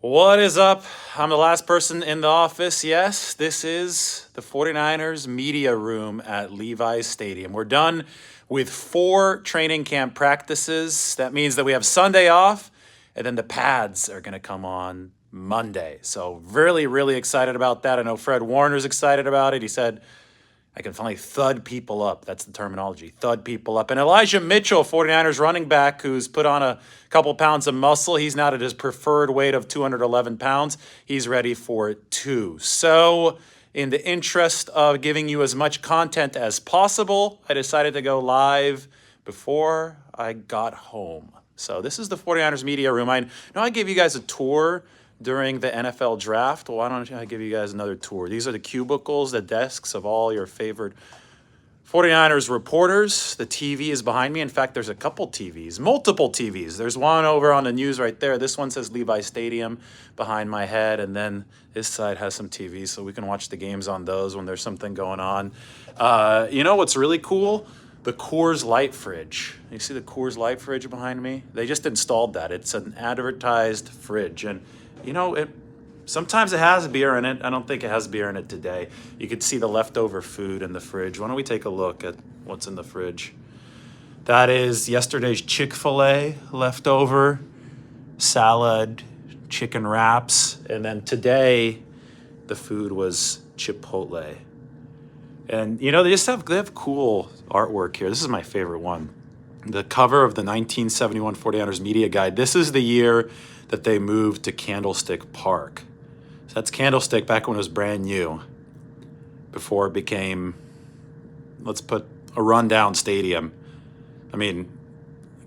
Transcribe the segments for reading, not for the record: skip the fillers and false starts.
What is up? I'm the last person in the office. Yes, this is the 49ers media room at Levi Stadium. We're done with 4 training camp practices. That means that we have Sunday off, and then the pads are going to come on Monday. So really, really excited about that. I know Fred Warner's excited about it. He said, I can finally thud people up. That's the terminology, thud people up. And Elijah Mitchell, 49ers running back, who's put on a couple pounds of muscle. He's not at his preferred weight of 211 pounds. He's ready for it too. So in the interest of giving you as much content as possible, I decided to go live before I got home. So this is the 49ers media room. I know I gave you guys a tour during the NFL draft. Well, why don't I give you guys another tour? These are the cubicles, the desks of all your favorite 49ers reporters. The TV is behind me. In fact, there's a couple TVs, multiple TVs. There's one over on the news right there. This one says Levi Stadium behind my head. And then this side has some TVs, so we can watch the games on those when there's something going on. You know what's really cool? The Coors Light fridge. You see the Coors Light fridge behind me? They just installed that. It's an advertised fridge. And you know, sometimes it has beer in it. I don't think it has beer in it today. You could see the leftover food in the fridge. Why don't we take a look at what's in the fridge? That is yesterday's Chick-fil-A leftover, salad, chicken wraps, and then today the food was Chipotle. And you know, they have cool artwork here. This is my favorite one. The cover of the 1971 49ers media guide. This is the year that they moved to Candlestick Park. So that's Candlestick back when it was brand new, before it became, let's put a rundown stadium. I mean,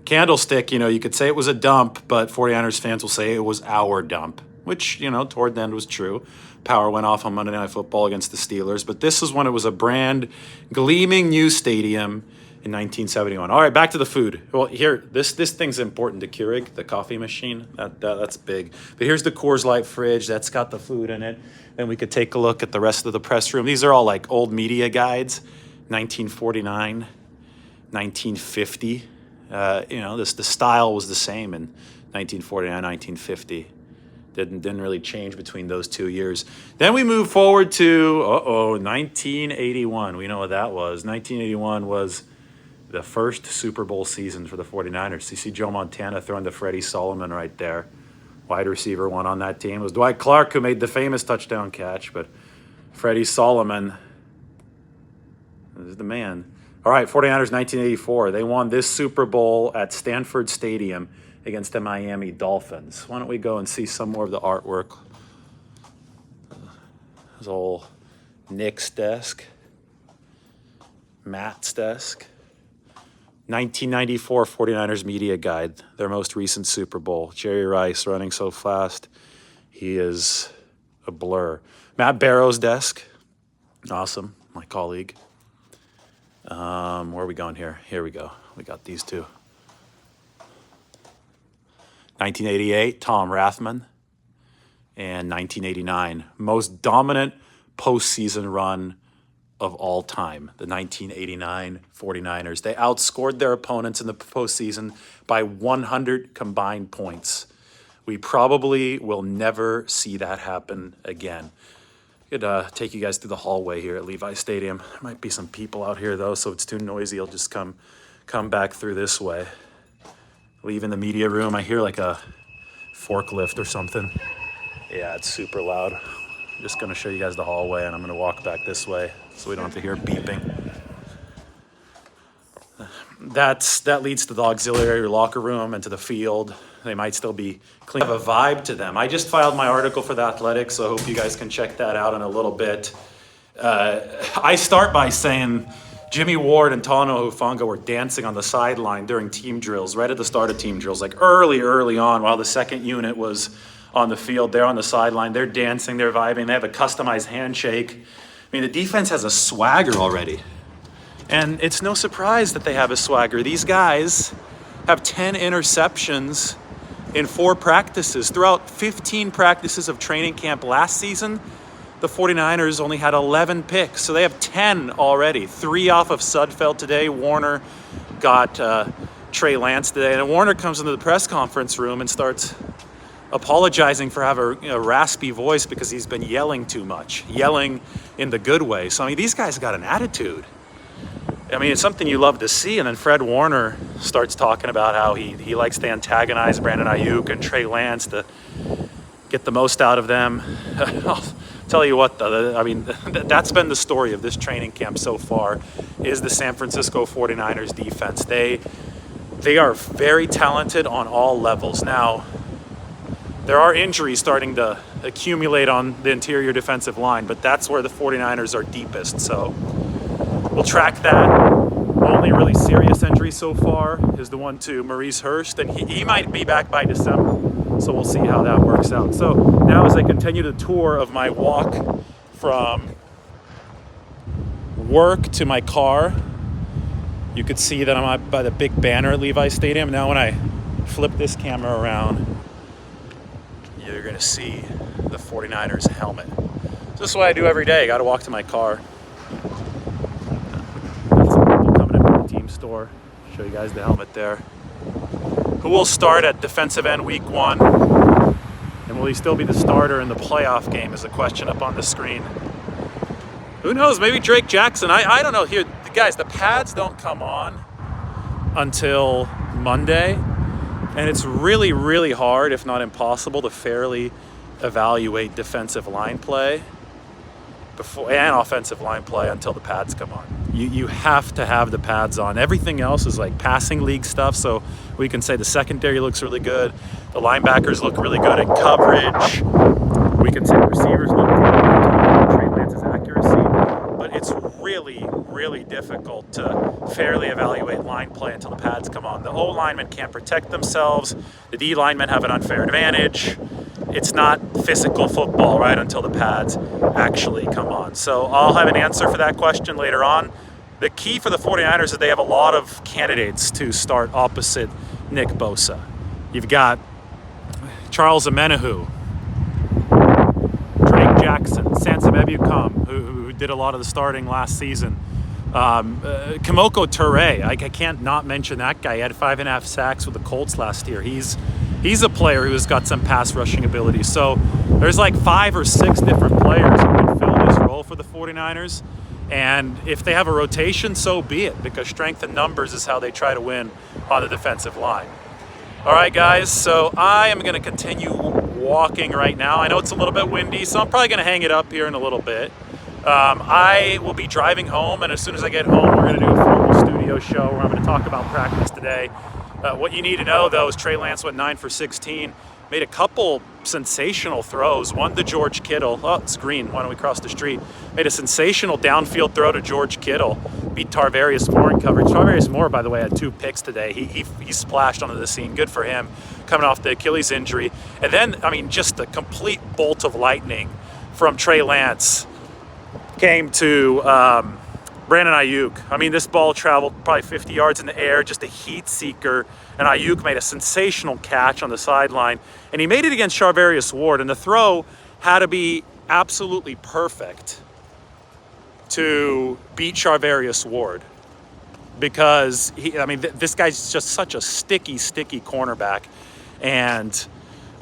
Candlestick, you know, you could say it was a dump, but 49ers fans will say it was our dump, which, you know, toward the end was true. Power went off on Monday Night Football against the Steelers, but this is when it was a brand gleaming new stadium in 1971. All right, back to the food. Well, here, this thing's important to Keurig, the coffee machine. That's big. But here's the Coors Light fridge. That's got the food in it. Then we could take a look at the rest of the press room. These are all like old media guides, 1949, 1950. You know, the style was the same in 1949, 1950. Didn't really change between those 2 years. Then we move forward to, 1981. We know what that was. 1981 was the first Super Bowl season for the 49ers. You see Joe Montana throwing to Freddie Solomon right there. Wide receiver one on that team. It was Dwight Clark who made the famous touchdown catch, but Freddie Solomon is the man. All right, 49ers 1984. They won this Super Bowl at Stanford Stadium against the Miami Dolphins. Why don't we go and see some more of the artwork? There's old Nick's desk, Matt's desk. 1994 49ers media guide, their most recent Super Bowl. Jerry Rice running so fast, he is a blur. Matt Barrow's desk, awesome, my colleague. Where are we going here? Here we go. We got these two. 1988, Tom Rathman. And 1989, most dominant postseason run of all time, the 1989 49ers. They outscored their opponents in the postseason by 100 combined points. We probably will never see that happen again. I could take you guys through the hallway here at Levi Stadium. There might be some people out here though, so it's too noisy. I'll just come back through this way. Leaving the media room, I hear like a forklift or something. Yeah, it's super loud. I'm just gonna show you guys the hallway and I'm gonna walk back this way so we don't have to hear beeping. That leads to the auxiliary locker room and to the field. They might still be clean. Have a vibe to them. I just filed my article for The Athletic, so I hope you guys can check that out in a little bit. I start by saying Jimmy Ward and Tano Hufanga were dancing on the sideline during team drills, right at the start of team drills, like early on, while the second unit was on the field. They're on the sideline. They're dancing. They're vibing. They have a customized handshake. I mean, the defense has a swagger already. And it's no surprise that they have a swagger. These guys have 10 interceptions in 4 practices. Throughout 15 practices of training camp last season, the 49ers only had 11 picks. So they have 10 already. 3 off of Sudfeld today. Warner got Trey Lance today. And Warner comes into the press conference room and starts apologizing for having a raspy voice because he's been yelling too much, yelling in the good way. So, I mean, these guys got an attitude. I mean, it's something you love to see. And then Fred Warner starts talking about how he likes to antagonize Brandon Ayuk and Trey Lance to get the most out of them. I'll tell you what, though, I mean, that's been the story of this training camp so far, is the San Francisco 49ers defense. They are very talented on all levels. Now, there are injuries starting to accumulate on the interior defensive line, but that's where the 49ers are deepest. So we'll track that. Only really serious injury so far is the one to Maurice Hurst, and he might be back by December. So we'll see how that works out. So now as I continue the tour of my walk from work to my car, you could see that I'm by the big banner at Levi Stadium. Now when I flip this camera around, you're going to see the 49ers helmet. So this is what I do every day. I got to walk to my car. Got some people coming in from the team store. Show you guys the helmet there. Who will start at defensive end week 1? And will he still be the starter in the playoff game is a question up on the screen. Who knows? Maybe Drake Jackson. I don't know. Here, guys, the pads don't come on until Monday. And it's really, really hard, if not impossible, to fairly evaluate defensive line play and offensive line play until the pads come on. You have to have the pads on. Everything else is like passing league stuff. So we can say the secondary looks really good. The linebackers look really good in coverage. We can say the receivers look good. We can talk about Trey Lance's accuracy. But it's really, really difficult to fairly evaluate line play until the pads come on. The O linemen can't protect themselves. The D linemen have an unfair advantage. It's not physical football, right, until the pads actually come on. So I'll have an answer for that question later on. The key for the 49ers is they have a lot of candidates to start opposite Nick Bosa. You've got Charles Omenihu, Drake Jackson, Sansom Ebukam, who did a lot of the starting last season. Kimoko Toure, I can't not mention that guy. He had 5.5 sacks with the Colts last year. He's a player who's got some pass rushing ability. So there's like 5 or 6 different players who can fill this role for the 49ers. And if they have a rotation, so be it, because strength in numbers is how they try to win on the defensive line. All right, guys, so I am going to continue walking right now. I know it's a little bit windy, so I'm probably going to hang it up here in a little bit. I will be driving home, and as soon as I get home, we're going to do a formal studio show where I'm going to talk about practice today. What you need to know, though, is Trey Lance went 9 for 16, made a couple sensational throws. One to George Kittle. Oh, it's green. Why don't we cross the street? Made a sensational downfield throw to George Kittle. Beat Tarvarius Moore in coverage. Tarvarius Moore, by the way, had 2 picks today. He splashed onto the scene. Good for him, coming off the Achilles injury. And then, I mean, just a complete bolt of lightning from Trey Lance came to Brandon Ayuk. I mean, this ball traveled probably 50 yards in the air, just a heat seeker. And Ayuk made a sensational catch on the sideline. And he made it against Charvarius Ward. And the throw had to be absolutely perfect to beat Charvarius Ward. Because, this guy's just such a sticky cornerback. And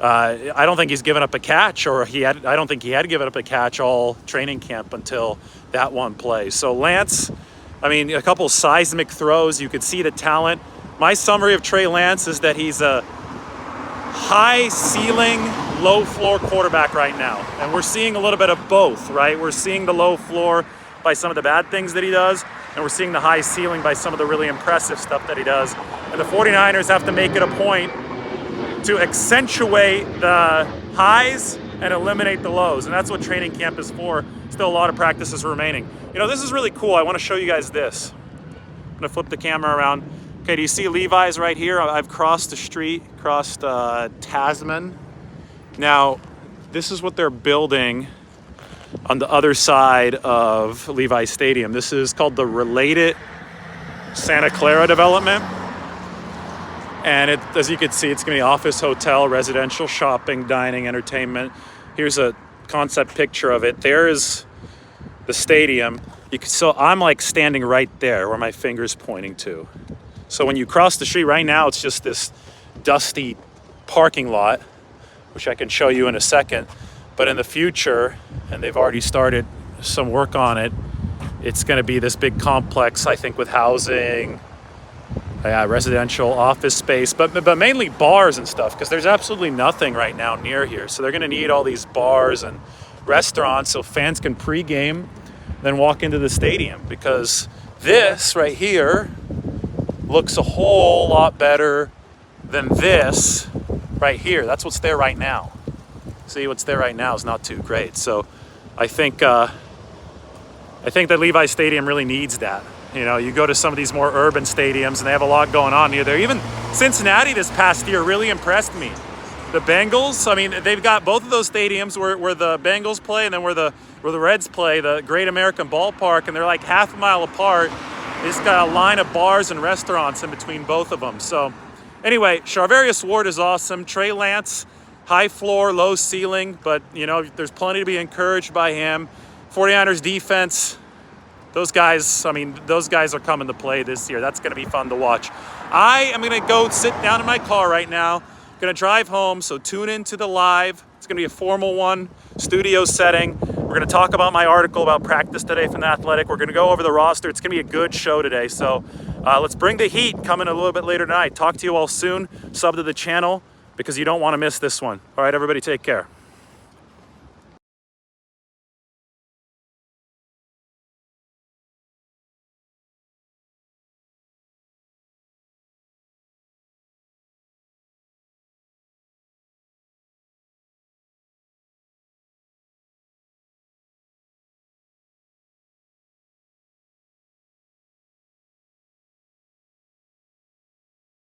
I don't think he's given up a catch, I don't think he had given up a catch all training camp until that one play. So Lance, I mean, a couple seismic throws. You could see the talent. My summary of Trey Lance is that he's a high ceiling, low floor quarterback right now. And we're seeing a little bit of both, right? We're seeing the low floor by some of the bad things that he does, and we're seeing the high ceiling by some of the really impressive stuff that he does. And the 49ers have to make it a point to accentuate the highs and eliminate the lows. And that's what training camp is for. Still a lot of practices remaining. You know, this is really cool. I want to show you guys this. I'm going to flip the camera around. Okay, do you see Levi's right here? I've crossed the street, crossed Tasman. Now, this is what they're building on the other side of Levi Stadium. This is called the Related Santa Clara development. And as you can see, it's going to be office, hotel, residential, shopping, dining, entertainment. Here's a concept picture of it. There is the stadium. So I'm like standing right there where my finger's pointing to. So when you cross the street right now, it's just this dusty parking lot which I can show you in a second. But in the future, and they've already started some work on it, it's going to be this big complex, I think, with housing, residential office space, but mainly bars and stuff, because there's absolutely nothing right now near here. So they're going to need all these bars and restaurants so fans can pregame, then walk into the stadium, because this right here looks a whole lot better than this right here. That's what's there right now. See, what's there right now is not too great. So I think that Levi Stadium really needs that. You know, you go to some of these more urban stadiums and they have a lot going on near there. Even Cincinnati this past year really impressed me. The Bengals, I mean, they've got both of those stadiums where the Bengals play and then where the Reds play, the Great American Ballpark, and they're like half a mile apart. It's got a line of bars and restaurants in between both of them. So anyway, Charvarius Ward is awesome. Trey Lance, high floor, low ceiling, but you know, there's plenty to be encouraged by him. 49ers defense, those guys are coming to play this year. That's going to be fun to watch. I am going to go sit down in my car right now. Going to drive home, so tune into the live. It's going to be a formal one, studio setting. We're going to talk about my article about practice today from The Athletic. We're going to go over the roster. It's going to be a good show today. So let's bring the heat, coming a little bit later tonight. Talk to you all soon. Sub to the channel because you don't want to miss this one. All right, everybody, take care.